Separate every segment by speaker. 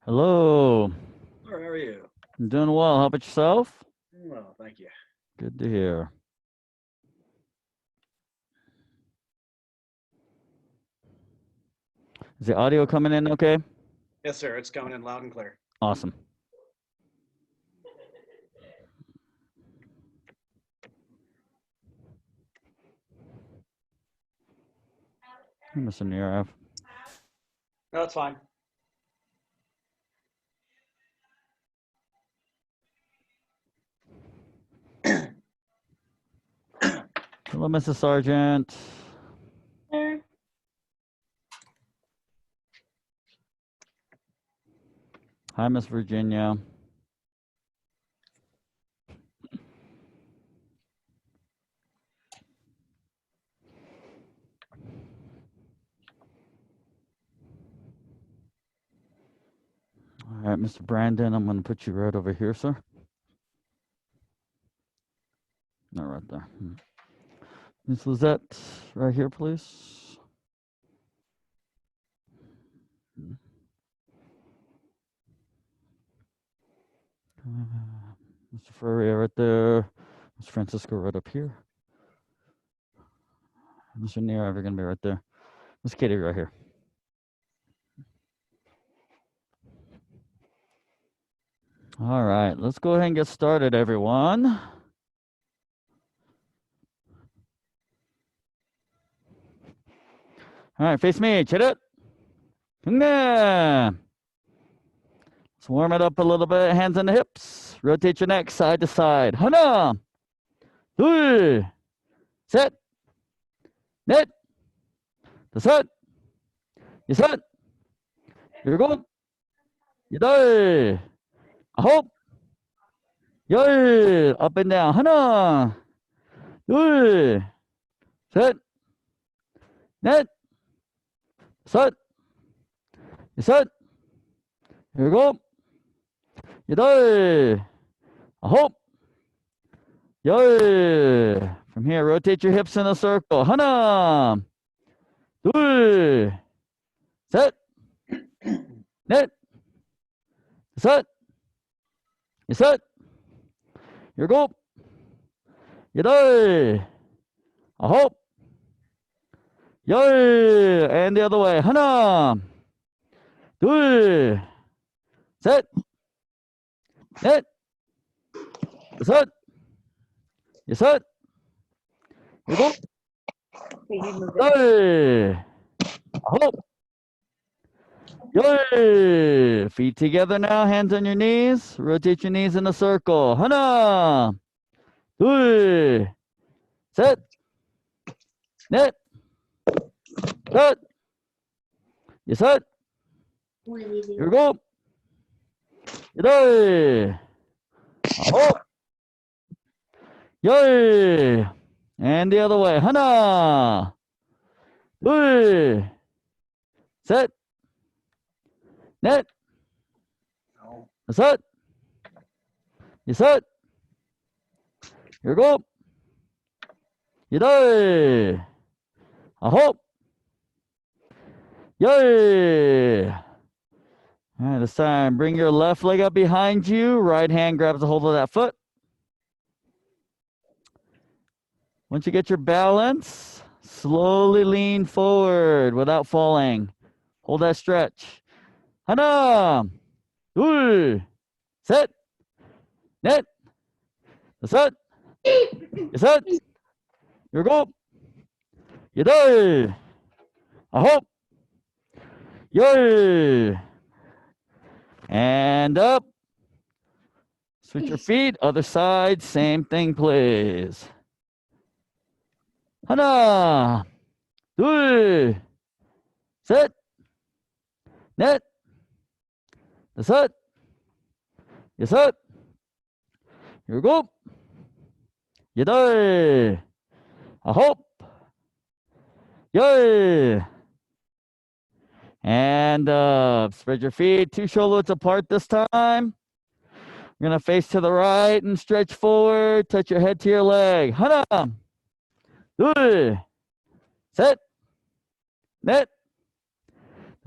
Speaker 1: Hello.
Speaker 2: How are you?
Speaker 1: I'm doing well. How about yourself?
Speaker 2: Well, thank you.
Speaker 1: Good to hear. Is the audio coming in okay?
Speaker 2: Yes, sir. It's coming in loud and clear.
Speaker 1: Awesome. I'm missing the RF.
Speaker 2: No, that's fine.
Speaker 1: Hello, Mrs. Sargent.
Speaker 3: There.
Speaker 1: Hi, Miss Virginia. All right, Mr. Brandon, I'm going to put you right over here, sir. No, right there. Miss Lizette, right here, please. Mr. Ferrier right there. Mr. Francisco right up here. Mr. Nira, you're going to be right there. Miss Katie right here. All right, let's go ahead and get started, everyone. All right, face me, charit. Let's warm it up a little bit, hands on the hips. Rotate your neck side to side. Hana. 둘. 셋. 넷. 다섯. 여섯. 일곱. 여덟. 아홉. 열. Up and down. 하나. 둘. 셋. 넷. 다섯. 여섯. 일곱. 여덟. 아홉. 열. From here, rotate your hips in a circle. 하나. 둘. 셋. 넷. 다섯. 여섯. 일곱. 여덟. 아홉. 열. And the other way. 하나. 둘. 셋. 넷. 다섯. 여섯. 일곱. 여덟. 아홉. 열. Feet together now, hands on your knees. Rotate your knees in a circle. 하나. 둘. 셋. 넷. 다섯. 여섯. 일곱. 여덟. 아홉. 열. And the other way. 하나. 둘. 셋. 넷. 다섯. 여섯. 일곱. 여덟. 아홉. 열. All right, this time, bring your left leg up behind you. Right hand grabs a hold of that foot. Once you get your balance, slowly lean forward without falling. Hold that stretch. 하나, 둘, 셋, 넷, 다섯, 여섯, 일곱, 여덟, 아홉, 열. And up. Switch your feet, other side, same thing, please. 하나, 둘, 셋, 넷, 다섯, 여섯, 일곱, 여덟, 아홉, 열. And up. Spread your feet 2 shoulder widths apart this time. You're going to face to the right and stretch forward. Touch your head to your leg. Hana. Good. Set. Net.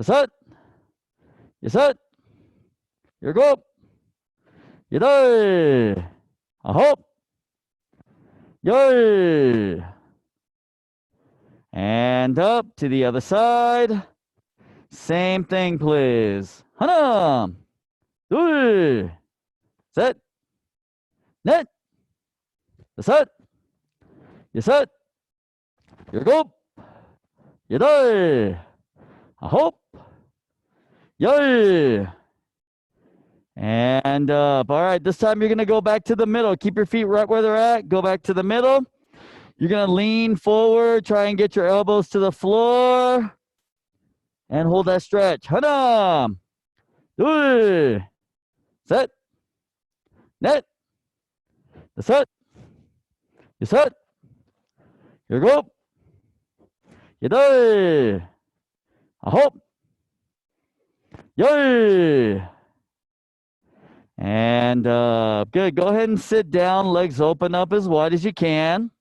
Speaker 1: Set. You set. You go. You die. A hop. Yay. And up to the other side. Same thing, please. Hana. Good. Set. Net. Set. You set. You go. You die. A hop. Yay. And up. All right, this time you're going to go back to the middle. Keep your feet right where they're at. Go back to the middle. You're going to lean forward. Try and get your elbows to the floor. And hold that stretch. Hana. Good. Set. Net. Set. You set. You go. You die. A hop. Yay. And good. Go ahead and sit down. Legs open up as wide as you can.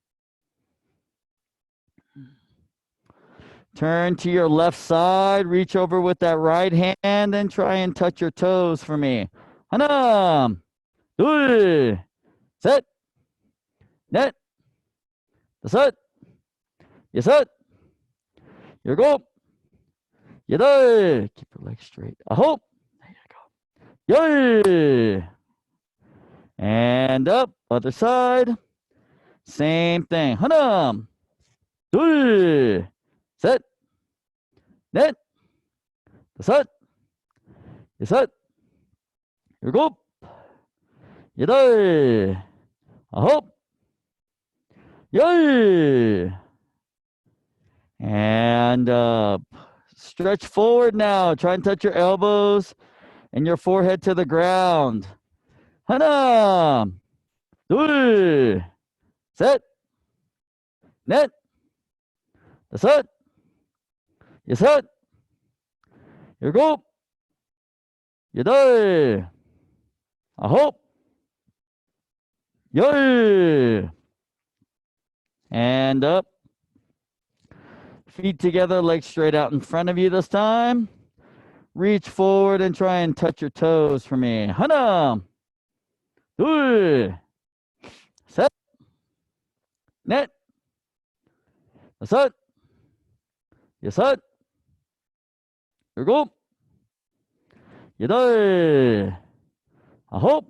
Speaker 1: Turn to your left side. Reach over with that right hand and try and touch your toes for me. Hana. Good. Set. Net. Set. You set. You go. You die. Keep your legs straight. A hop. There you go. Yay. And up. Other side. Same thing. Hana. Good. Set. Net. Set. You set. You go. You die. A hop. Yay. And up. Stretch forward now. Try and touch your elbows and your forehead to the ground. Hana. Good. Set. Net. Set. You set. You go. You die. A hop. Yay. And up. Feet together, legs straight out in front of you this time. Reach forward and try and touch your toes for me. Hana. Good. Set. Net. Set. You set. You go. You die. A hop.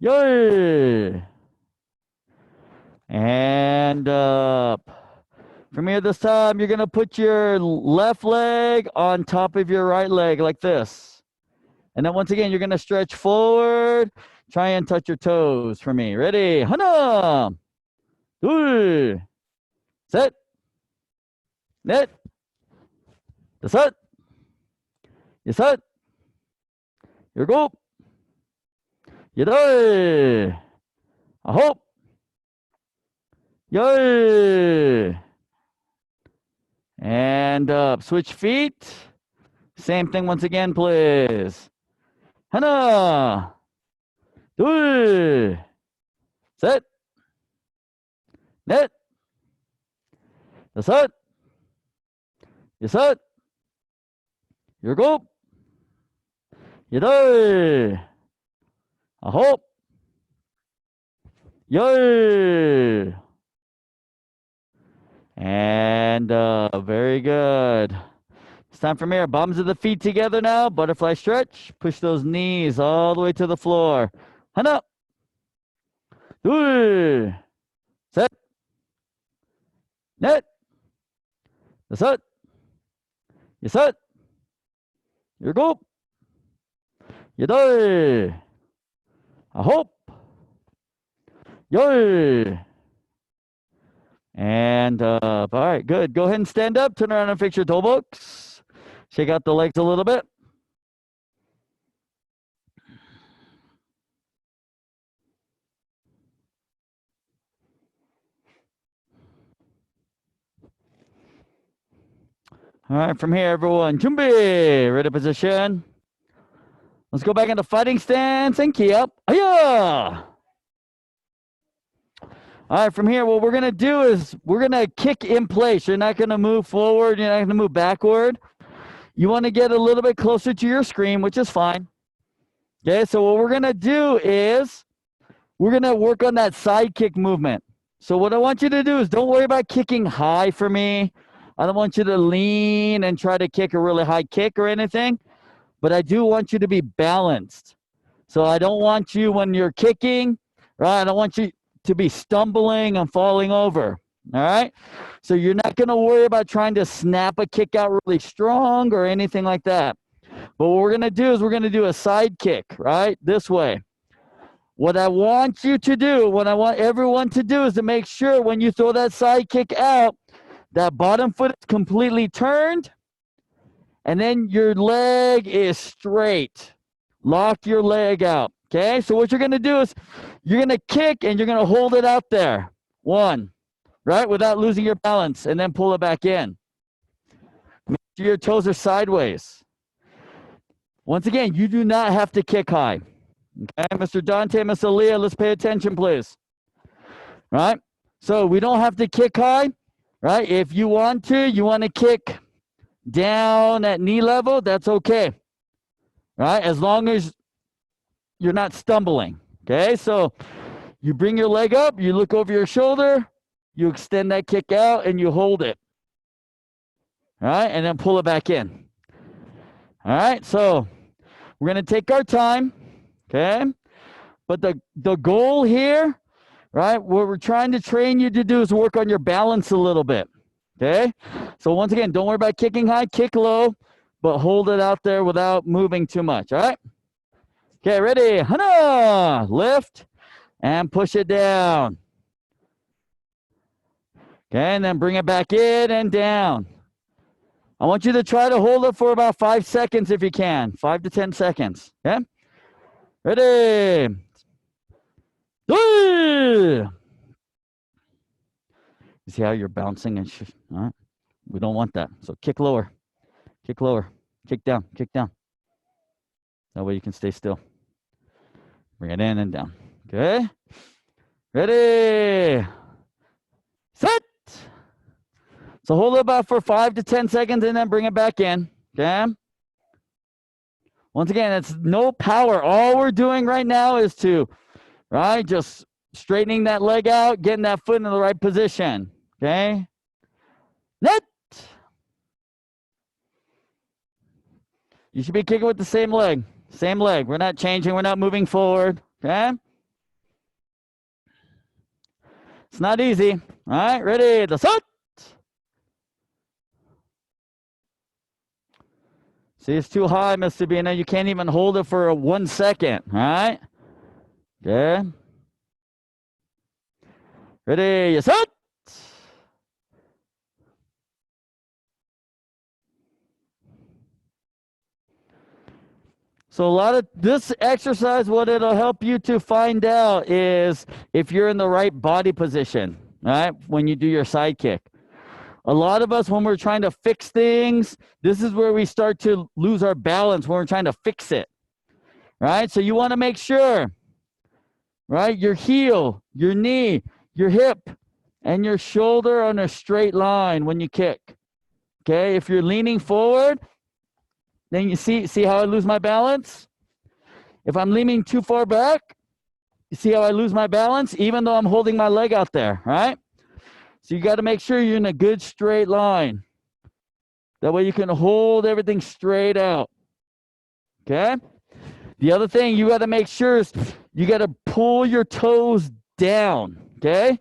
Speaker 1: Yay. And up. From here this time, you're going to put your left leg on top of your right leg like this. And then once again, you're going to stretch forward. Try and touch your toes for me. Ready? Hana. Good. Set. Net. Set. You set. You go. You die. A hop. Yay. And up. Switch feet. Same thing once again, please. Hana. Good. Set. Net. Set. You set. You go. You die. A hop. Yay. And very good. It's time for mirror. Bottoms of the feet together now. Butterfly stretch. Push those knees all the way to the floor. Hana. Good. Set. Net. Set. You set. You go. You die. A hop. Yay. And up. All right, good. Go ahead and stand up. Turn around and fix your toe books. Shake out the legs a little bit. All right, from here, everyone, 준비, ready position. Let's go back into fighting stance and key up. Hiya! All right, from here, what we're going to do is we're going to kick in place. You're not going to move forward. You're not going to move backward. You want to get a little bit closer to your screen, which is fine. Okay, so what we're going to do is we're going to work on that side kick movement. So what I want you to do is don't worry about kicking high for me. I don't want you to lean and try to kick a really high kick or anything, but I do want you to be balanced. So I don't want you, when you're kicking, right, I don't want you to be stumbling and falling over, all right? So you're not going to worry about trying to snap a kick out really strong or anything like that. But what we're going to do is we're going to do a side kick, right, this way. What I want you to do, what I want everyone to do is to make sure when you throw that side kick out, that bottom foot is completely turned, and then your leg is straight. Lock your leg out, okay? So what you're going to do is you're going to kick and you're going to hold it out there. One, right, without losing your balance, and then pull it back in. Make sure your toes are sideways. Once again, you do not have to kick high. Okay, Mr. Dante, Miss Aaliyah, let's pay attention, please. Right? So we don't have to kick high, right? If you want to kick down at knee level, that's okay. Right? As long as you're not stumbling. Okay, so you bring your leg up, you look over your shoulder, you extend that kick out, and you hold it. All right, and then pull it back in. All right, so we're going to take our time. Okay, but the goal here, right, what we're trying to train you to do is work on your balance a little bit. Okay, so once again, don't worry about kicking high, kick low, but hold it out there without moving too much. All right, okay, ready, hana, lift and push it down. Okay, and then bring it back in and down. I want you to try to hold it for about 5 seconds if you can, 5 to 10 seconds. Okay. Ready? You see how you're bouncing and all right? We don't want that. So kick lower, kick down, kick down. That way you can stay still. Bring it in and down. Okay. Ready? Set. So hold it about for 5 to 10 seconds and then bring it back in. Okay. Once again, it's no power. All we're doing right now is to, right, just straightening that leg out, getting that foot in the right position. Okay. Net. You should be kicking with the same leg. Same leg. We're not changing. We're not moving forward. Okay. It's not easy. All right. Ready? The set. See, it's too high, Miss Sabina. You can't even hold it for 1 second. All right. Okay. Ready? Set. So a lot of this exercise, what it'll help you to find out is if you're in the right body position, right? When you do your side kick. A lot of us, when we're trying to fix things, this is where we start to lose our balance when we're trying to fix it, right? So you want to make sure, right? Your heel, your knee, your hip, and your shoulder on a straight line when you kick. Okay, if you're leaning forward, then you see how I lose my balance? If I'm leaning too far back, you see how I lose my balance, even though I'm holding my leg out there, right? So you got to make sure you're in a good straight line. That way you can hold everything straight out. Okay? The other thing you got to make sure is you got to pull your toes down. Okay?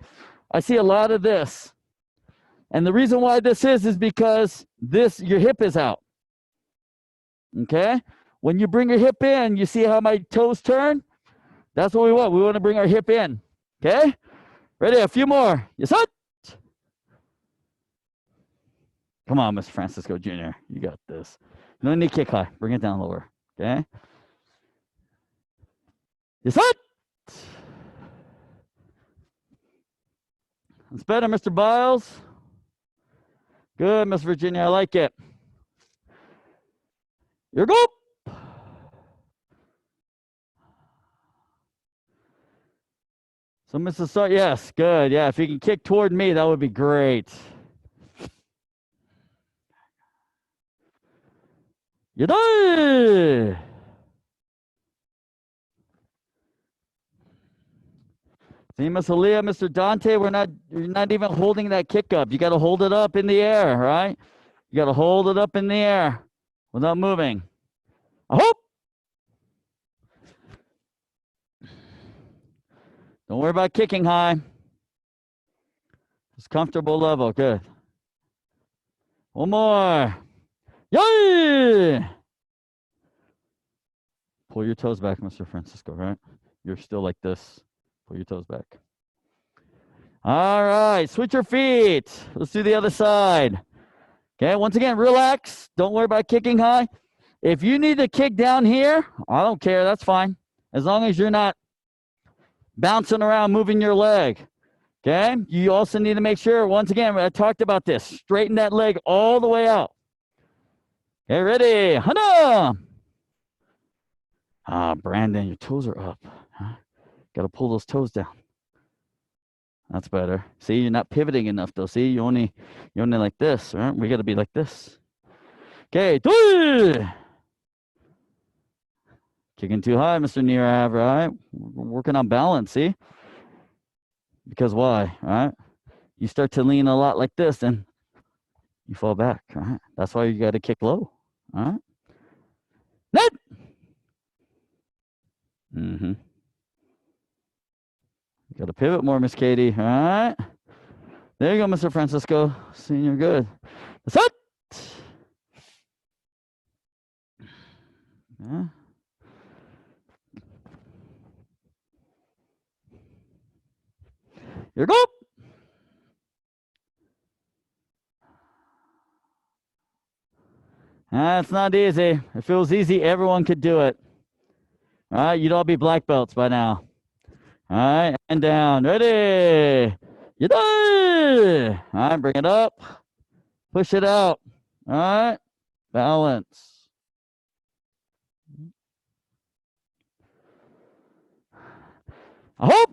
Speaker 1: I see a lot of this. And the reason why this is because your hip is out. Okay? When you bring your hip in, you see how my toes turn? That's what we want. We want to bring our hip in. Okay? Ready? A few more. Yes, sir. Come on, Mr. Francisco Jr. You got this. No need to kick high. Bring it down lower. Okay? Yes, sir. That's better, Mr. Biles. Good, Miss Virginia. I like it. Here go. So, Mrs. Star, yes, good. Yeah, if you can kick toward me, that would be great. You die. See, Miss Aaliyah, Mr. Dante, you're not even holding that kick up. You got to hold it up in the air, right? You got to hold it up in the air without moving. I hope. Don't worry about kicking high. It's comfortable level. Good. One more. Yay! Pull your toes back, Mr. Francisco, right? You're still like this. Pull your toes back. All right, switch your feet. Let's do the other side. Okay, once again, relax. Don't worry about kicking high. If you need to kick down here, I don't care. That's fine. As long as you're not bouncing around, moving your leg. Okay, you also need to make sure, once again, I talked about this. Straighten that leg all the way out. Okay, ready? Hana! Brandon, your toes are up. Huh? Got to pull those toes down. That's better. See, you're not pivoting enough though. See, you're only like this, right? We got to be like this. Okay, kicking too high, Mr. Nirav, right? We're working on balance, see? Because why, right? You start to lean a lot like this, and you fall back, right? That's why you got to kick low, all right? Net! Mm-hmm. You got to pivot more, Miss Katie, all right? There you go, Mr. Francisco. Senior, good. That's it! Yeah. Here you go. That's not easy. If it was easy, everyone could do it. All right, you'd all be black belts by now. All right, and down. Ready? You die. All right, bring it up. Push it out. All right, balance. I hope.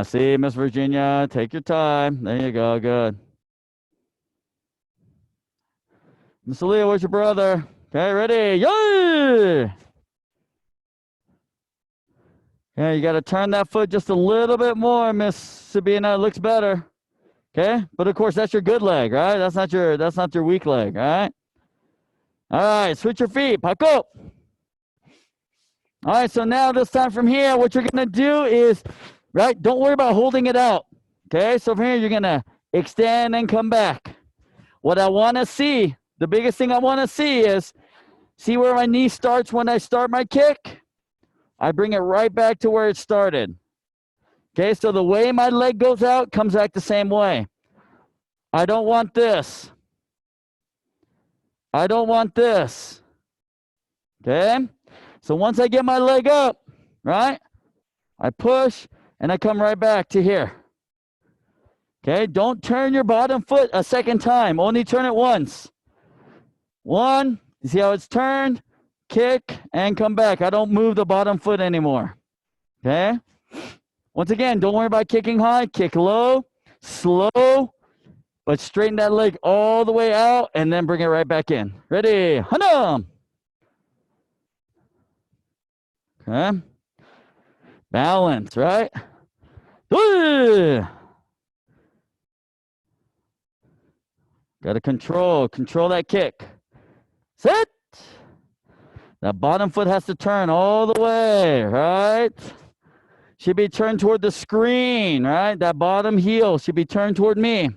Speaker 1: See, Miss Virginia, take your time. There you go, good. Miss Aaliyah, where's your brother? Okay, ready? Yay! Okay, you got to turn that foot just a little bit more, Miss Sabina. It looks better. Okay, but of course that's your good leg, right? That's not your weak leg, all right? All right, switch your feet. Pack up. All right, so now this time from here, what you're gonna do is, right? Don't worry about holding it out. Okay, so from here you're gonna extend and come back. What I want to see, the biggest thing I want to see is, see where my knee starts when I start my kick? I bring it right back to where it started. Okay, so the way my leg goes out comes back the same way. I don't want this. I don't want this. Okay, so once I get my leg up, right, I push and I come right back to here. Okay, don't turn your bottom foot a second time. Only turn it once. One, you see how it's turned? Kick and come back. I don't move the bottom foot anymore. Okay? Once again, don't worry about kicking high. Kick low, slow, but straighten that leg all the way out and then bring it right back in. Ready? Hana! Okay? Balance, right? Got to control that kick. Sit. That bottom foot has to turn all the way, right? Should be turned toward the screen, right? That bottom heel should be turned toward me.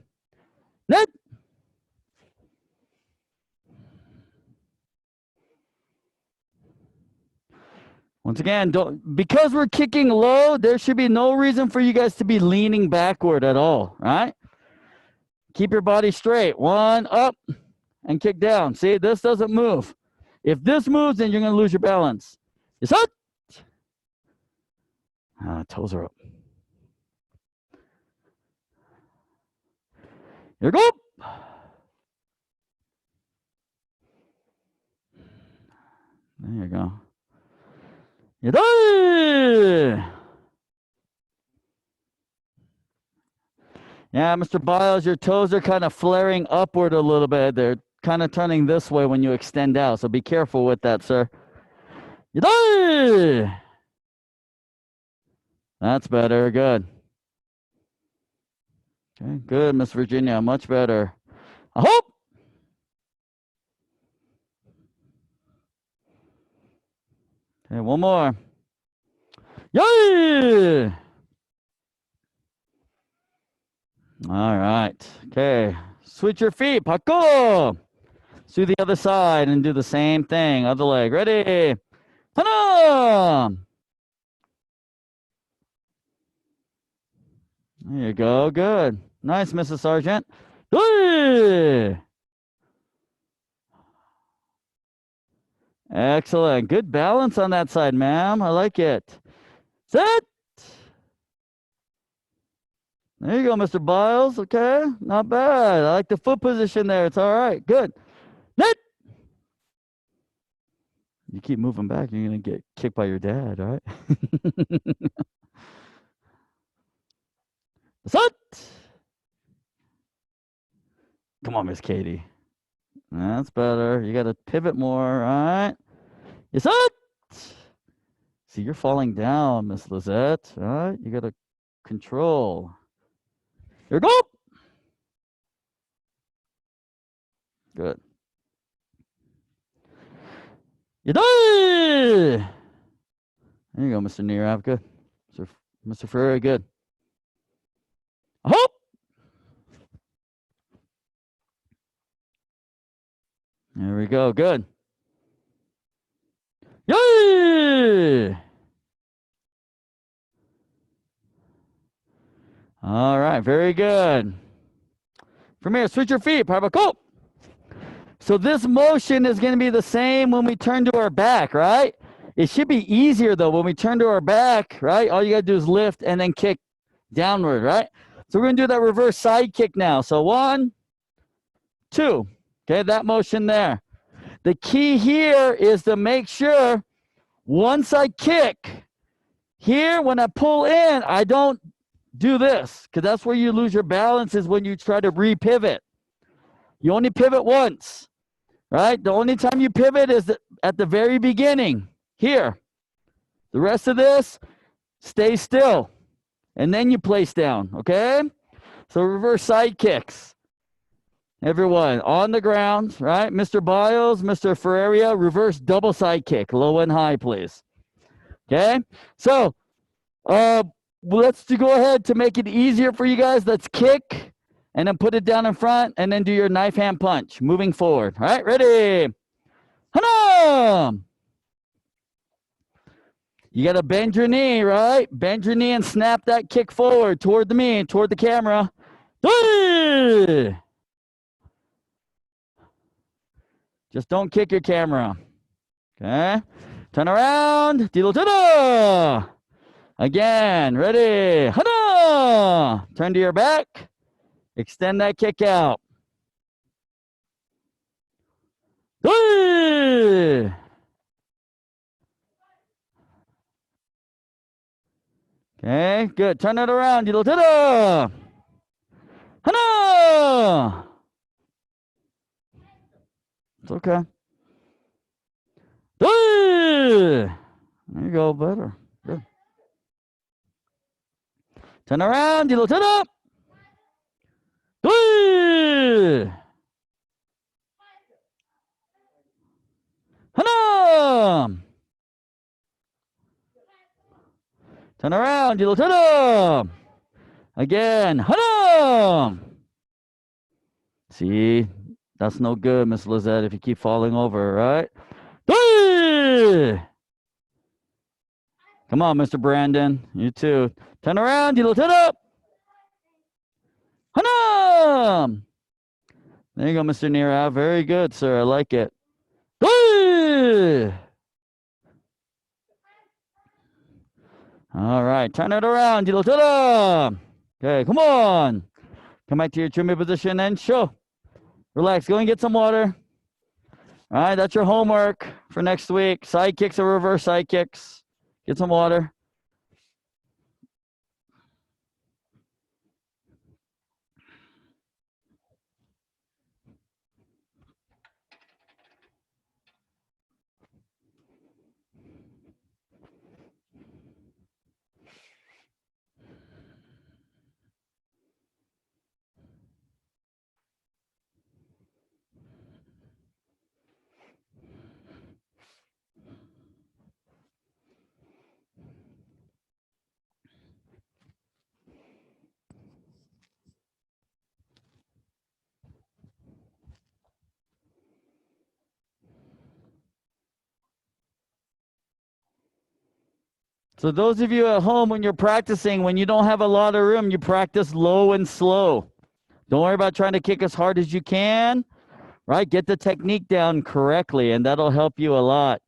Speaker 1: Net. Once again, because we're kicking low, there should be no reason for you guys to be leaning backward at all, right? Keep your body straight. One, up, and kick down. See, this doesn't move. If this moves, then you're going to lose your balance. It's up. Toes are up. Here we go. There you go. Yadai! Yeah, Mr. Biles, your toes are kind of flaring upward a little bit. They're kind of turning this way when you extend out, so be careful with that, sir. Yadai! That's better. Good. Okay, good, Miss Virginia. Much better. I hope. Okay, one more. Yay! All right. Okay. Switch your feet. Pako. Do the other side and do the same thing. Other leg. Ready? Hana! There you go. Good. Nice, Mrs. Sargent. Hey! Excellent. Good balance on that side, ma'am. I like it. Set. There you go, Mr. Biles. Okay. Not bad. I like the foot position there. It's all right. Good. Net. You keep moving back, you're going to get kicked by your dad, all right? Set. Come on, Miss Katie. That's better. You got to pivot more, all right? Yes, set. See, you're falling down, Miss Lizette, all right? You got to control. Here we go. Good. You die. There you go, Mr. Nirav. Good. Mr. Ferreira, good. I hope. There we go. Good. Yay! All right. Very good. From here, switch your feet. Parabako. So this motion is going to be the same when we turn to our back, right? It should be easier, though, when we turn to our back, right? All you got to do is lift and then kick downward, right? So we're going to do that reverse side kick now. So 1, 2. Okay, that motion there. The key here is to make sure once I kick, here when I pull in, I don't do this, because that's where you lose your balance is when you try to re-pivot. You only pivot once, right? The only time you pivot is at the very beginning, here. The rest of this, stay still, and then you place down, okay? So reverse side kicks. Everyone, on the ground, right? Mr. Biles, Mr. Ferreira, reverse double side kick, low and high, please. Okay? So, let's go ahead to make it easier for you guys. Let's kick, and then put it down in front, and then do your knife hand punch, moving forward. All right, ready? Hana! You got to bend your knee, right? Bend your knee and snap that kick forward toward the me, toward the camera. Hey! Just don't kick your camera. Okay? Turn around. Dilo-tada! Again. Ready? Hana! Turn to your back. Extend that kick out. Hey! Okay, good. Turn it around. Dilo-tada! Hana! It's okay. Hey! There you go, better. Good. Turn around. Dilo-tada! Hey! Hana! Turn around. Dilo-tada! Again. Hana! See, that's no good, Miss Lizette, if you keep falling over, right? Hey! Come on, Mr. Brandon. You too. Turn around. Dilo-tada! Hana! There you go, Mr. Nirav. Very good, sir. I like it. Hey! All right. Turn it around. Dilo-tada! Okay, come on. Come back to your chumi position and show. Relax. Go and get some water. All right, that's your homework for next week. Side kicks or reverse side kicks. Get some water. So those of you at home, when you're practicing, when you don't have a lot of room, you practice low and slow. Don't worry about trying to kick as hard as you can, right? Get the technique down correctly, and that'll help you a lot.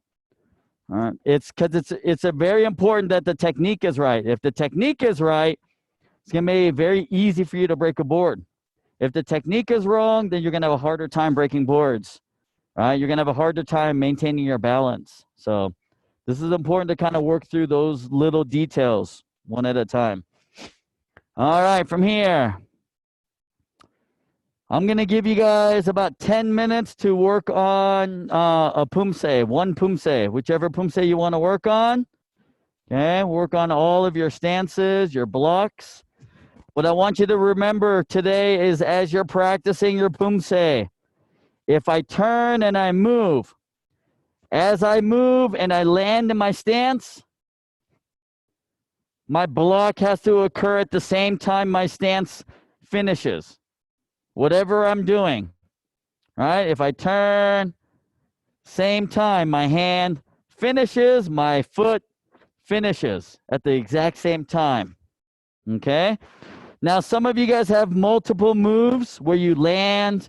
Speaker 1: All right. It's because it's a very important that the technique is right. If the technique is right, it's gonna make it very easy for you to break a board. If the technique is wrong, then you're gonna have a harder time breaking boards, right? You're gonna have a harder time maintaining your balance. So this is important to kind of work through those little details one at a time. All right, from here, I'm going to give you guys about 10 minutes to work on a Poomsae, one Poomsae, whichever Poomsae you want to work on. Okay, work on all of your stances, your blocks. What I want you to remember today is as you're practicing your Poomsae, if I turn and I move, as I move and I land in my stance, my block has to occur at the same time my stance finishes. Whatever I'm doing, right? If I turn, same time, my hand finishes, my foot finishes at the exact same time. Okay? Now, some of you guys have multiple moves where you land,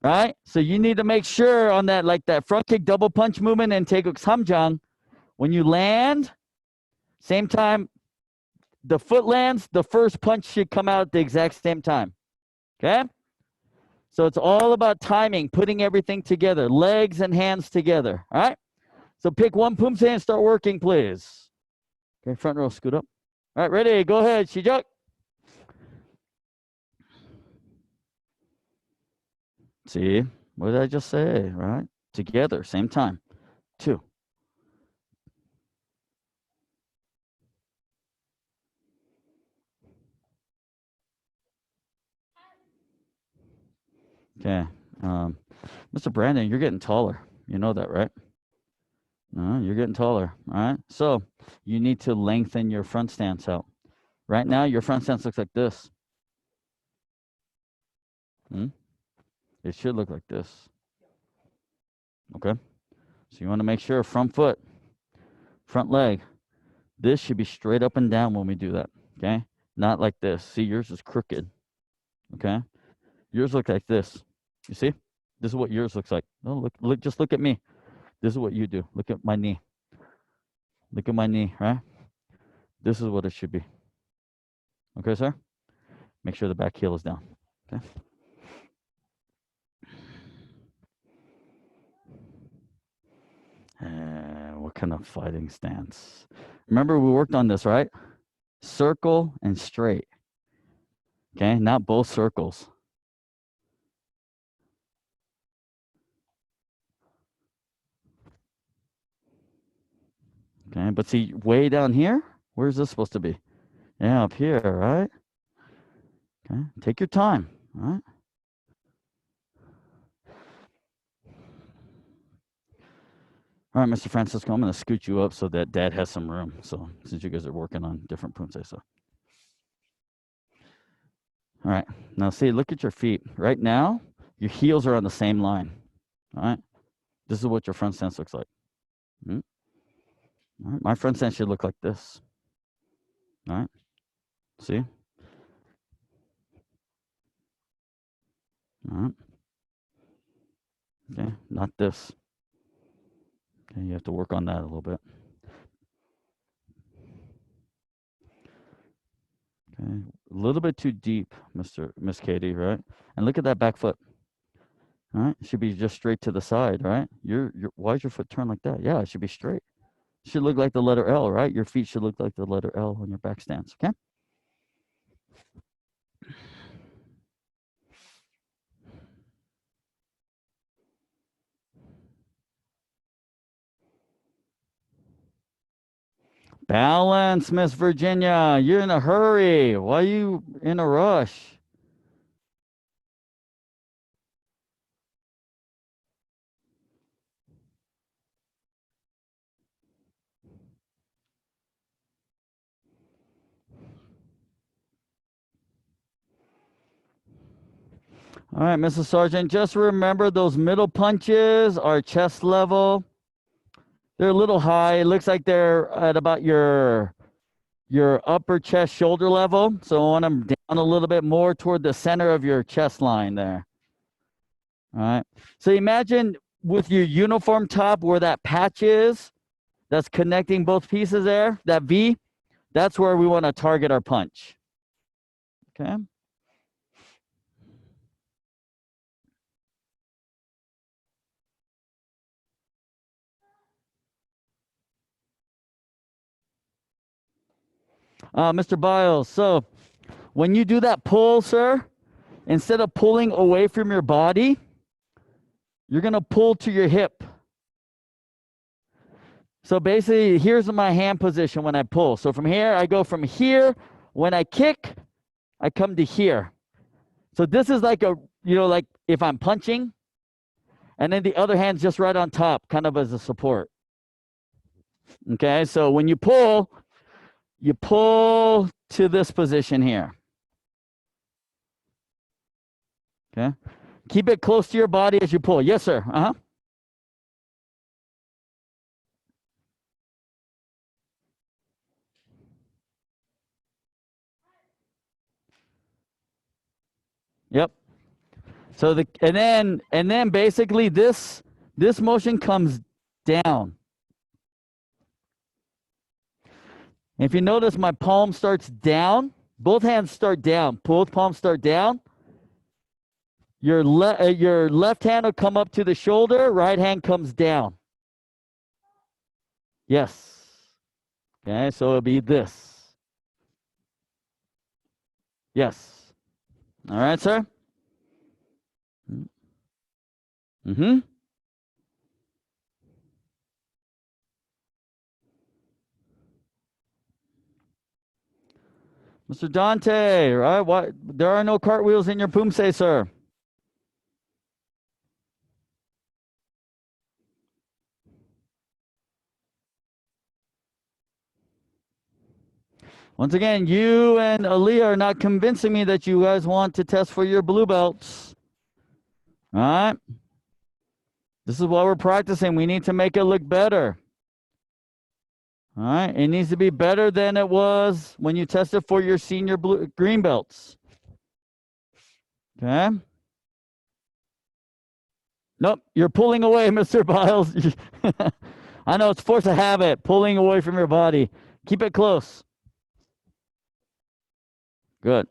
Speaker 1: right? So you need to make sure on that, like that front kick double punch movement and taeguk samjang, when you land, same time the foot lands, the first punch should come out at the exact same time. Okay? So it's all about timing, putting everything together, legs and hands together. All right? So pick one Poomsae and start working, please. Okay, front row, scoot up. All right, ready? Go ahead, Shijak. See, what did I just say, right? Together, same time. 2. Okay. Mr. Brandon, you're getting taller. You know that, right? You're getting taller, all right? So you need to lengthen your front stance out. Right now, your front stance looks like this. It should look like this. Okay? So you want to make sure front foot, front leg, this should be straight up and down when we do that, okay? Not like this. See, yours is crooked, okay? Yours look like this. You see? This is what yours looks like. Oh, look, just look at me. This is what you do. Look at my knee. Look at my knee, right? This is what it should be. Okay, sir? Make sure the back heel is down, okay? And what kind of fighting stance? Remember, we worked on this, right? Circle and straight. Okay, not both circles. Okay, but see, way down here, where's this supposed to be? Yeah, up here, right? Okay, take your time, all right? All right, Mr. Francisco, I'm going to scoot you up so that Dad has some room. So since you guys are working on different Poomsae, so. All right, now see, look at your feet. Right now, your heels are on the same line, all right? This is what your front stance looks like. All right, my front stance should look like this. All right, see? All right. Okay, not this. Okay, you have to work on that a little bit. Okay, a little bit too deep, Miss Katie, right? And look at that back foot. All right, it should be just straight to the side, right? Why is your foot turned like that? Yeah, it should be straight. It should look like the letter L, right? Your feet should look like the letter L on your back stance, okay? Balance, Miss Virginia. You're in a hurry. Why are you in a rush? All right, Mrs. Sargent, just remember those middle punches are chest level. They're a little high. It looks like they're at about your upper chest shoulder level. So I want them down a little bit more toward the center of your chest line there. All right. So imagine with your uniform top where that patch is, that's connecting both pieces there, that V, that's where we want to target our punch. Okay. Mr. Biles, so when you do that pull, sir, instead of pulling away from your body, you're going to pull to your hip. So basically, here's my hand position when I pull. So from here, I go from here. When I kick, I come to here. So this is like like if I'm punching, and then the other hand's just right on top, kind of as a support. Okay, so when you pull to this position here. Okay, keep it close to your body as you pull. Yes, sir. Yep. So and then basically this motion comes down. If you notice, my palm starts down. Both hands start down. Both palms start down. Your left hand will come up to the shoulder. Right hand comes down. Yes. Okay, so it'll be this. Yes. All right, sir. Mm-hmm. Mr. Dante, right? What? There are no cartwheels in your Poomsae, sir. Once again, you and Aaliyah are not convincing me that you guys want to test for your blue belts. All right? This is what we're practicing. We need to make it look better. All right? It needs to be better than it was when you tested for your senior green belts. Okay? Nope, you're pulling away, Mr. Biles. I know it's force of habit, pulling away from your body. Keep it close. Good.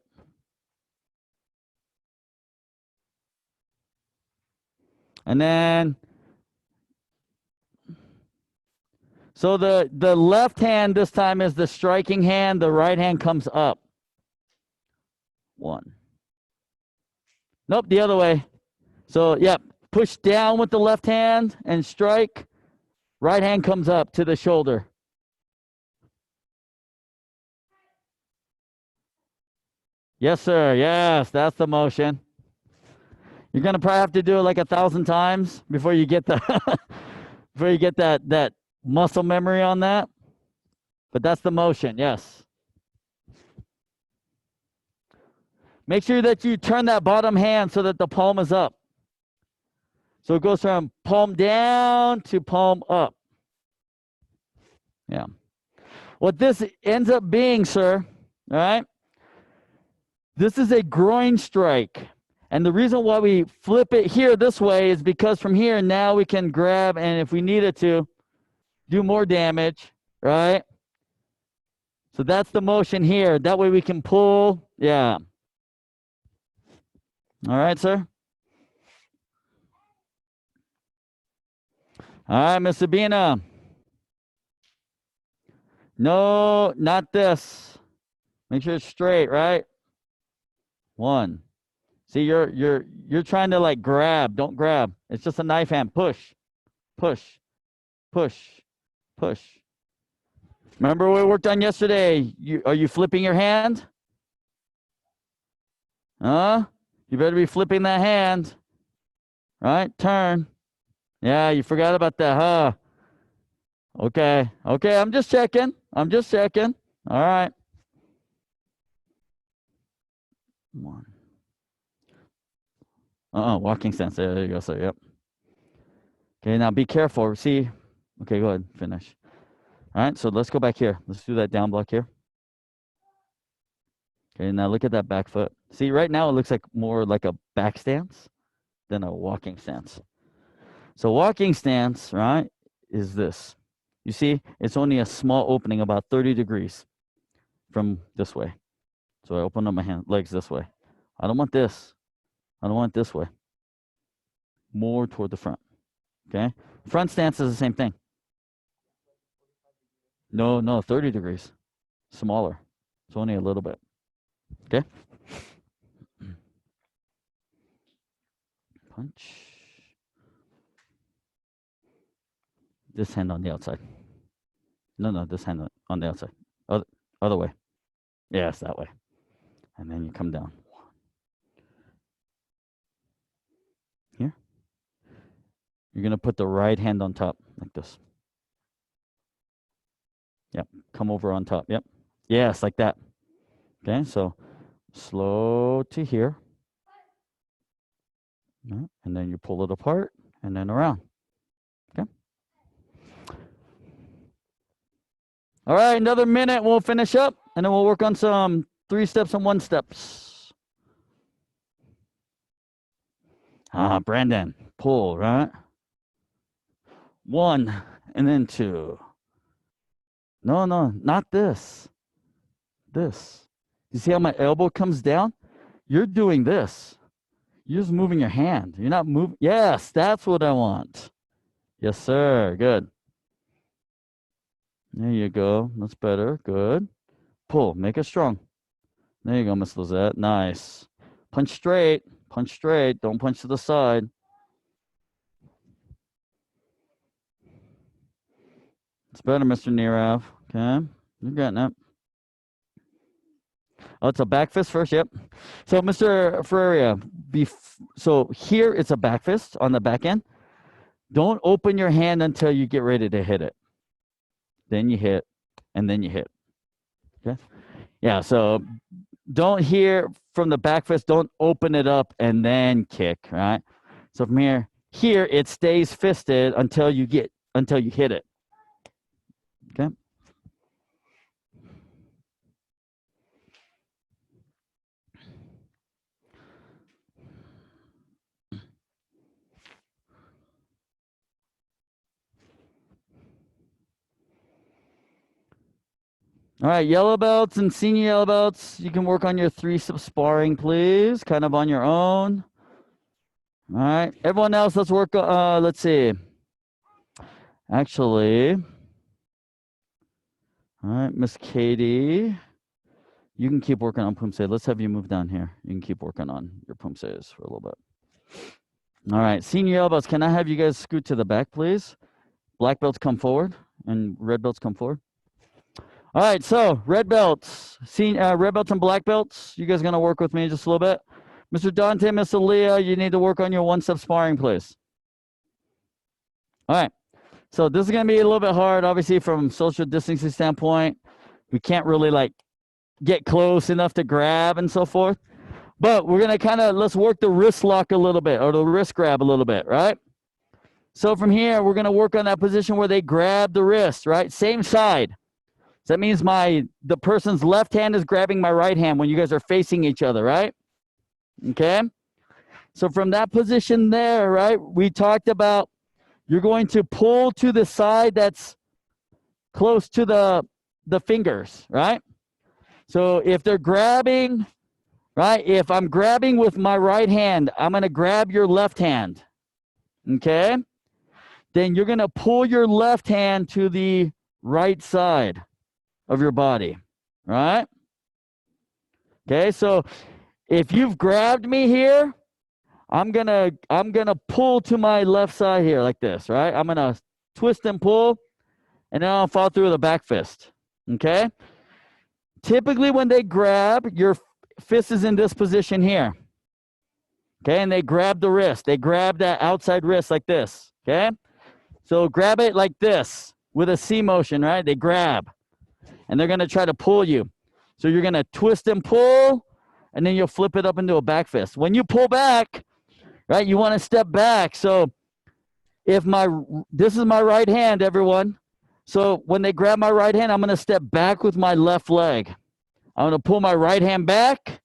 Speaker 1: And then, so the left hand this time is the striking hand. The right hand comes up. One. Nope, the other way. So, yeah, push down with the left hand and strike. Right hand comes up to the shoulder. Yes, sir. Yes, that's the motion. You're gonna probably have to do it like 1,000 times before you get the before you get that muscle memory on that. But that's the motion. Yes. Make sure that you turn that bottom hand so that the palm is up. So it goes from palm down to palm up. Yeah. What this ends up being, sir, all right? This is a groin strike. And the reason why we flip it here this way is because from here, now we can grab, and if we needed to, do more damage, right? So that's the motion here. That way we can pull. Yeah. All right, sir? All right, Miss Sabina. No, not this. Make sure it's straight, right? 1. See, you're trying to like grab. Don't grab. It's just a knife hand. Push, push, push, push. Remember what we worked on yesterday? Are you flipping your hand? Huh? You better be flipping that hand. Right? Turn. Yeah, you forgot about that, huh? Okay. Okay, I'm just checking. I'm just checking. All right. 1. Walking stance. There you go, sir. Yep. Okay, now be careful. See? Okay, go ahead. Finish. All right, so let's go back here. Let's do that down block here. Okay, now look at that back foot. See, right now it looks like more like a back stance than a walking stance. So walking stance, right, is this. You see, it's only a small opening, about 30 degrees from this way. So I open up my legs this way. I don't want this. I don't want it this way. More toward the front. Okay? Front stance is the same thing. No, 30 degrees. Smaller. It's only a little bit. Okay? Punch. This hand on the outside. No, this hand on the outside. Other way. Yes, that way. And then you come down. Here. You're going to put the right hand on top like this. Yep. Come over on top. Yep. Yes, like that. Okay, so slow to here. And then you pull it apart and then around. Okay. All right, another minute. We'll finish up and then we'll work on some 3 steps and 1 steps. Brandon, pull, right? 1 and then 2. No, not this. This. You see how my elbow comes down? You're doing this. You're just moving your hand. You're not moving. Yes, that's what I want. Yes, sir. Good. There you go. That's better. Good. Pull. Make it strong. There you go, Miss Lizette. Nice. Punch straight. Punch straight. Don't punch to the side. It's better, Mr. Nirav. Okay. You're getting it. Oh, it's a back fist first. Yep. So, Mr. Ferreira, so here it's a back fist on the back end. Don't open your hand until you get ready to hit it. Then you hit, and then you hit. Okay. Yeah. So don't hear from the back fist. Don't open it up and then kick. Right. So from here, it stays fisted until you hit it. Okay. All right, yellow belts and senior yellow belts, you can work on your 3 step sparring, please, kind of on your own. All right, everyone else, let's work, let's see. Actually, all right, Miss Katie, you can keep working on Poomsae. Let's have you move down here. You can keep working on your Poomsaes for a little bit. All right, senior yellow belts, can I have you guys scoot to the back, please? Black belts come forward and red belts come forward. All right, so red belts, red belts and black belts. You guys gonna work with me just a little bit? Mr. Dante, Miss Aaliyah, you need to work on your 1 step sparring, please. All right, so this is gonna be a little bit hard, obviously from social distancing standpoint. We can't really like get close enough to grab and so forth, but we're gonna let's work the wrist lock a little bit or the wrist grab a little bit, right? So from here, we're gonna work on that position where they grab the wrist, right? Same side. So that means the person's left hand is grabbing my right hand when you guys are facing each other, right? Okay. So from that position there, right, we talked about you're going to pull to the side that's close to the fingers, right? So if they're grabbing, right, if I'm grabbing with my right hand, I'm going to grab your left hand, okay? then you're going to pull your left hand to the right side of your body, right? Okay, so if you've grabbed me here, I'm gonna pull to my left side here like this, right? I'm gonna twist and pull, and then I'll fall through with a back fist. Okay? Typically when they grab, your fist is in this position here. Okay, and they grab the wrist. They grab that outside wrist like this. Okay? So grab it like this with a C motion, right? They grab. And they're gonna try to pull you. So you're gonna twist and pull, and then you'll flip it up into a back fist. When you pull back, right, you want to step back. So if this is my right hand, everyone. So when they grab my right hand, I'm going to step back with my left leg. I'm going to pull my right hand back,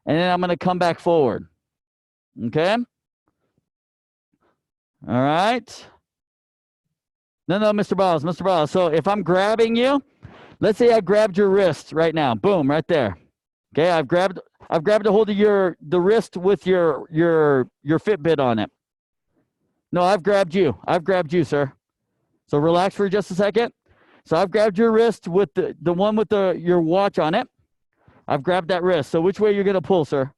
Speaker 1: and then I'm going to come back forward. Okay? All right? No, Mr. Biles, Mr. Biles. So if I'm grabbing you, let's say I grabbed your wrist right now. Boom, right there. Okay, I've grabbed a hold of the wrist with your Fitbit on it. No, I've grabbed you. I've grabbed you, sir. So relax for just a second. So I've grabbed your wrist with the one with your watch on it. I've grabbed that wrist. So which way are you going to pull, sir?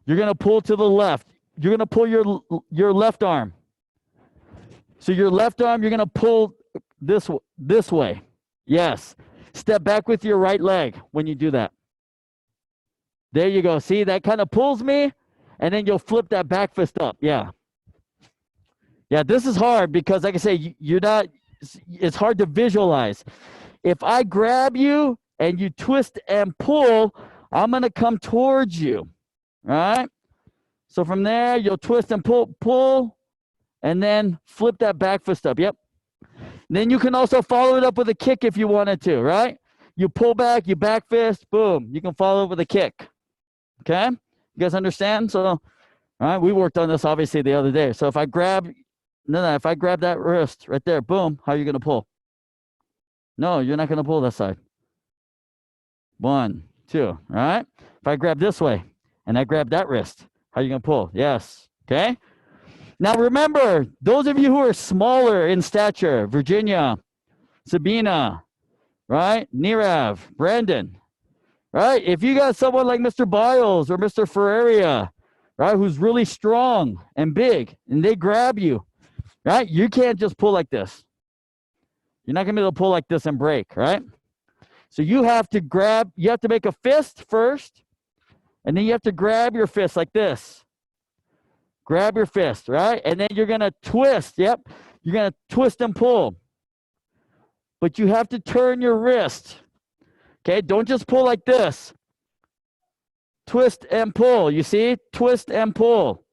Speaker 1: You're going to pull to the left. You're going to pull your left arm. So your left arm, you're going to pull this way. Yes. Step back with your right leg when you do that. There you go. See, that kind of pulls me, and then you'll flip that back fist up. Yeah. Yeah, this is hard because, like I say, it's hard to visualize. If I grab you and you twist and pull, I'm going to come towards you. All right? So from there, you'll twist and pull, and then flip that back fist up. Yep. Then you can also follow it up with a kick if you wanted to, right? You pull back, you back fist, boom. You can follow it with a kick. Okay? You guys understand? So, all right, we worked on this obviously the other day. So if I grab that wrist right there, boom, how are you going to pull? No, you're not going to pull that side. 1, 2, all right? If I grab this way and I grab that wrist, how are you going to pull? Yes. Okay? Now remember, those of you who are smaller in stature, Virginia, Sabina, right? Nirav, Brandon, right? If you got someone like Mr. Biles or Mr. Ferreria, right, who's really strong and big, and they grab you, right? You can't just pull like this. You're not going to be able to pull like this and break, right? So you have to make a fist first, and then you have to grab your fist like this. Grab your fist, right? And then you're going to twist. Yep. You're going to twist and pull. But you have to turn your wrist. Okay? Don't just pull like this. Twist and pull. You see? Twist and pull.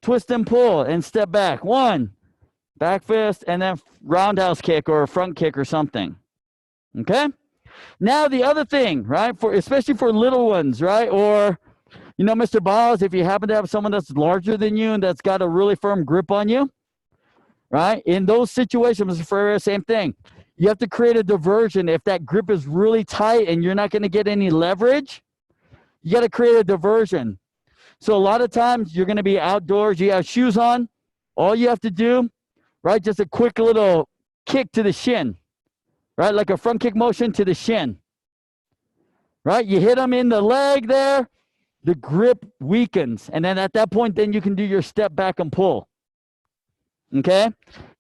Speaker 1: Twist and pull and step back. 1, back fist, and then roundhouse kick or a front kick or something. Okay? Now the other thing, right? Especially for little ones, right? Or Mr. Biles, if you happen to have someone that's larger than you and that's got a really firm grip on you, right? In those situations, Mr. Ferreira, same thing. You have to create a diversion. If that grip is really tight and you're not going to get any leverage, you got to create a diversion. So a lot of times you're going to be outdoors, you have shoes on. All you have to do, right, just a quick little kick to the shin, right? Like a front kick motion to the shin, right? You hit them in the leg there. The grip weakens. And then at that point, then you can do your step back and pull. Okay?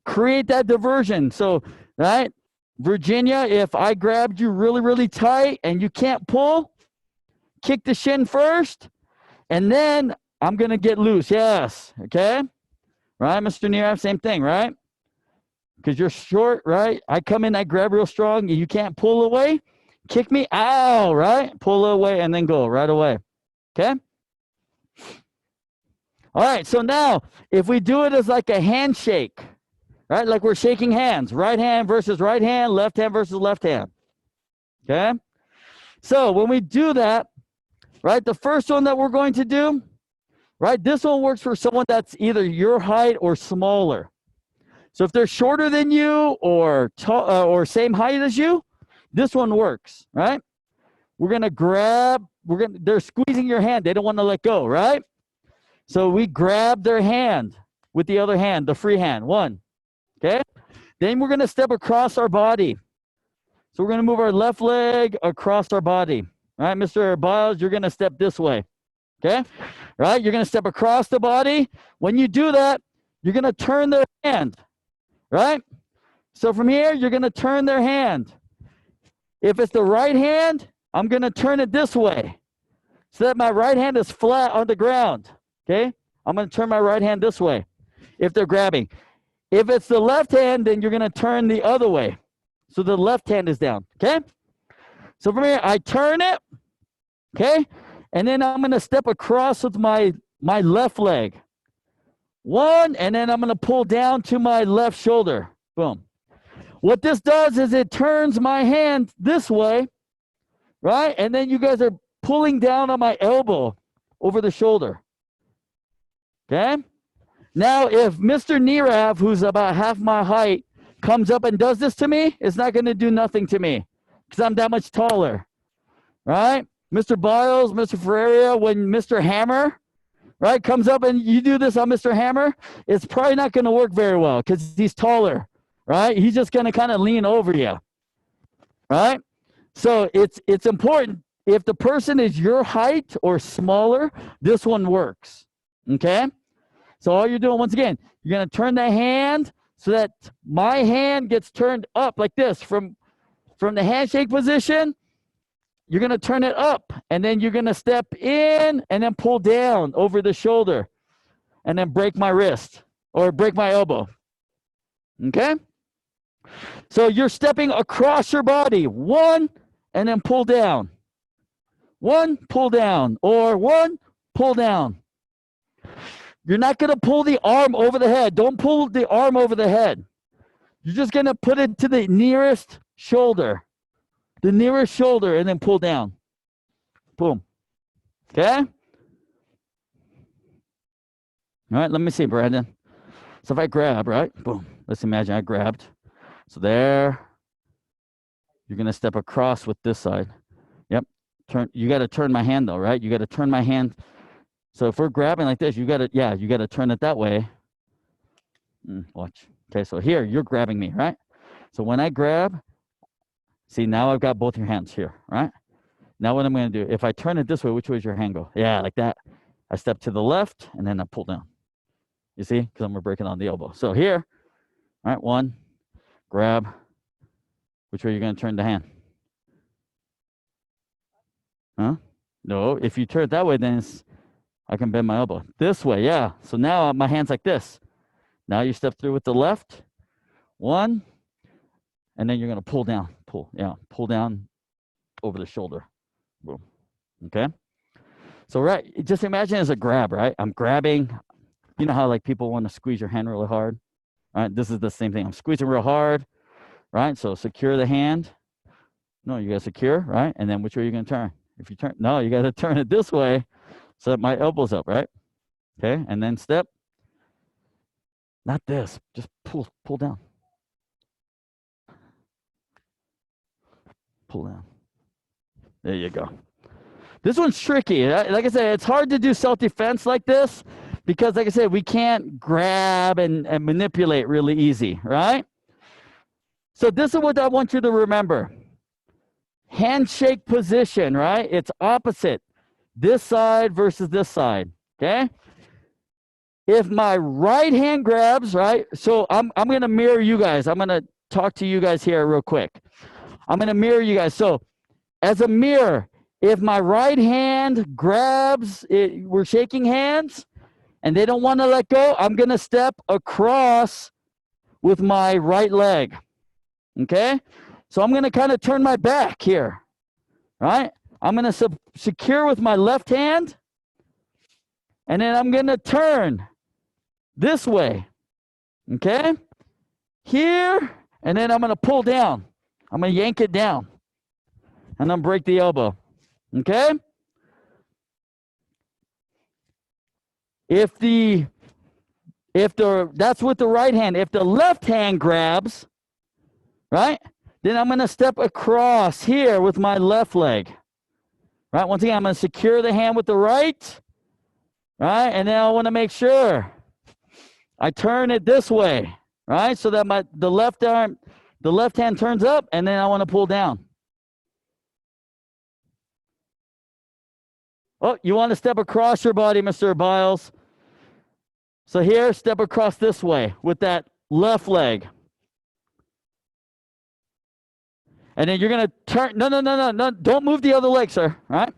Speaker 1: Create that diversion. So, right? Virginia, if I grabbed you really, really tight and you can't pull, kick the shin first, and then I'm going to get loose. Yes. Okay? Right, Mr. Nirav? Same thing, right? Because you're short, right? I come in, I grab real strong, you can't pull away. Kick me. Ow, right? Pull away and then go right away. Okay? All right, so now if we do it as like a handshake, right? Like we're shaking hands, right hand versus right hand, left hand versus left hand. Okay? So when we do that, right, the first one that we're going to do, right, this one works for someone that's either your height or smaller. So if they're shorter than you or same height as you, this one works, right? We're going to grab, they're squeezing your hand. They don't want to let go, right? So we grab their hand with the other hand, the free hand. 1. Okay? Then we're going to step across our body. So we're going to move our left leg across our body. All right, Mr. Biles, you're going to step this way. Okay? Right? You're going to step across the body. When you do that, you're going to turn their hand. Right? So from here, you're going to turn their hand. If it's the right hand, I'm going to turn it this way so that my right hand is flat on the ground. Okay? I'm going to turn my right hand this way if they're grabbing. If it's the left hand, then you're going to turn the other way. So the left hand is down. Okay? So from here, I turn it. Okay? And then I'm going to step across with my left leg. 1, and then I'm going to pull down to my left shoulder. Boom. What this does is it turns my hand this way, right? And then you guys are pulling down on my elbow over the shoulder. Okay? Now, if Mr. Nirav, who's about half my height, comes up and does this to me, it's not going to do nothing to me because I'm that much taller, right? Mr. Biles, Mr. Ferreira, when Mr. Hammer, right, comes up and you do this on Mr. Hammer, it's probably not going to work very well because he's taller, right? He's just going to kind of lean over you, right? So it's important. If the person is your height or smaller, this one works, okay? So all you're doing, once again, you're going to turn the hand so that my hand gets turned up like this. From the handshake position, you're going to turn it up, and then you're going to step in and then pull down over the shoulder and then break my wrist or break my elbow. Okay? So you're stepping across your body. 1, and then pull down. 1, pull down, or 1, pull down. You're not going to pull the arm over the head. Don't pull the arm over the head. You're just going to put it to the nearest shoulder. The nearest shoulder, and then pull down. Boom. Okay? All right, let me see, Brandon. So if I grab, right? Boom. Let's imagine I grabbed. So there. You're going to step across with this side. Yep. You got to turn my hand though, right? You got to turn my hand. So if we're grabbing like this, you got to turn it that way. Watch. Okay, so here, you're grabbing me, right? So when I grab, see, now I've got both your hands here, right? Now what I'm going to do, if I turn it this way, which way is your hand go? Yeah, like that. I step to the left, and then I pull down. You see? Because I'm breaking on the elbow. So here, all right, 1, grab. Which way are you going to turn the hand? Huh? No, if you turn it that way, then I can bend my elbow. This way, yeah. So now my hand's like this. Now you step through with the left. 1, and then you're going to pull down. Pull down over the shoulder. Boom. Okay? So, right, just imagine as a grab, right? I'm grabbing. You know how, like, people want to squeeze your hand really hard? Right? This is the same thing. I'm squeezing real hard, right? So, secure the hand. No, you got to secure, right? And then which way are you going to turn? If you turn, no, you got to turn it this way so that my elbow's up, right? Okay? And then step. Not this. Just pull down. Pull down. There you go. This one's tricky. Like I said, it's hard to do self-defense like this because, like I said, we can't grab and manipulate really easy, right? So this is what I want you to remember. Handshake position, right? It's opposite. This side versus this side, okay? If my right hand grabs, right? So I'm going to mirror you guys. I'm going to talk to you guys here real quick. I'm going to mirror you guys. So as a mirror, if my right hand grabs, we're shaking hands, and they don't want to let go, I'm going to step across with my right leg, okay? So I'm going to kind of turn my back here, right? I'm going to secure with my left hand, and then I'm going to turn this way, okay? Here, and then I'm going to pull down. I'm going to yank it down, and then break the elbow, okay? That's with the right hand. If the left hand grabs, right, then I'm going to step across here with my left leg. Right, once again, I'm going to secure the hand with the right, right? And then I want to make sure I turn it this way, right? So that the left hand turns up, and then I want to pull down. Oh, you want to step across your body, Mr. Biles. So here, step across this way with that left leg. And then you're going to turn. No. Don't move the other leg, sir. All right?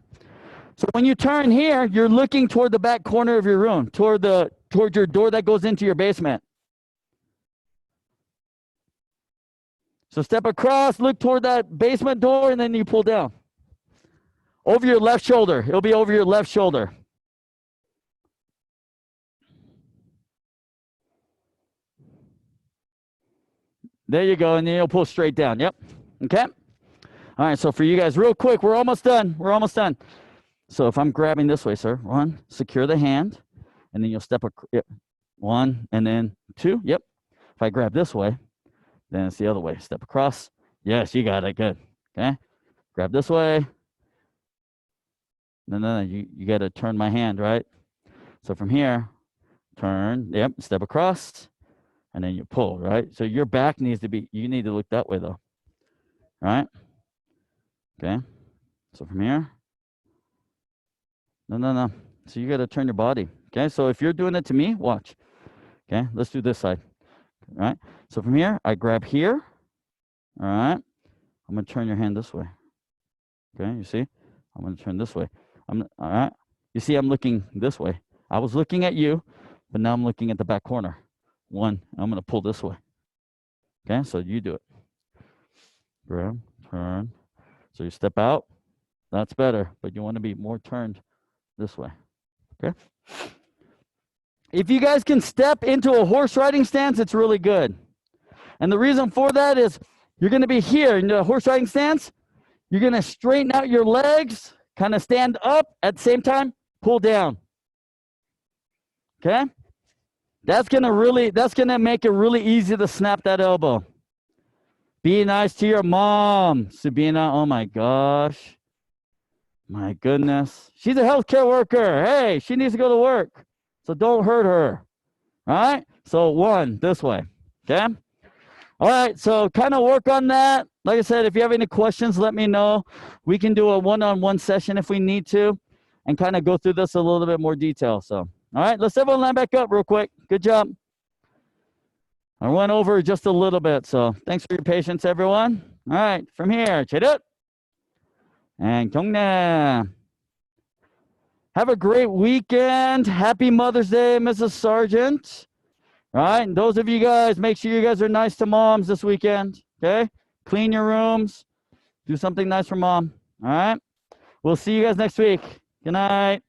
Speaker 1: So when you turn here, you're looking toward the back corner of your room, toward your door that goes into your basement. So step across, look toward that basement door, and then you pull down. Over your left shoulder. It'll be over your left shoulder. There you go, and then you'll pull straight down. Yep. Okay? All right, so for you guys, real quick, we're almost done. We're almost done. So if I'm grabbing this way, sir, 1, secure the hand, and then you'll step, yep, 1, and then 2, yep. If I grab this way, then it's the other way. Step across. Yes, you got it, good. Okay? Grab this way. No, you got to turn my hand, right? So from here, turn, yep, step across, and then you pull, right? So your back needs to be, you need to look that way though, right? Okay, so from here, no. So you got to turn your body, okay? So if you're doing it to me, watch. Okay, let's do this side, all right? So from here, I grab here, all right? I'm going to turn your hand this way, okay? You see? I'm going to turn this way. All right? You see I'm looking this way. I was looking at you, but now I'm looking at the back corner. 1, I'm going to pull this way. Okay, so you do it. Grab, turn. So you step out. That's better, but you want to be more turned this way. Okay? If you guys can step into a horse riding stance, it's really good. And the reason for that is you're going to be here in the horse riding stance. You're going to straighten out your legs, kind of stand up at the same time, pull down. Okay? That's going to make it really easy to snap that elbow. Be nice to your mom, Sabina. Oh my gosh. My goodness. She's a healthcare worker. Hey, she needs to go to work. So don't hurt her. All right? So 1, this way. Okay? All right, so kind of work on that. Like I said, if you have any questions, let me know. We can do a one-on-one session if we need to and kind of go through this a little bit more detail. So, all right, let's everyone line back up real quick. Good job. I went over just a little bit, so thanks for your patience, everyone. All right, from here, Chedut and Kyungna. Have a great weekend. Happy Mother's Day, Mrs. Sargent. All right, and those of you guys, make sure you guys are nice to moms this weekend, okay? Clean your rooms. Do something nice for mom, all right? We'll see you guys next week. Good night.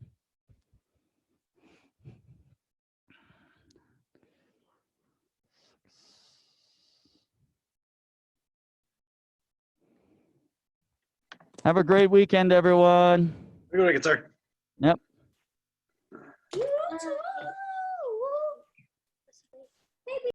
Speaker 1: Have a great weekend, everyone.
Speaker 2: Good weekend, sir.
Speaker 1: Yep.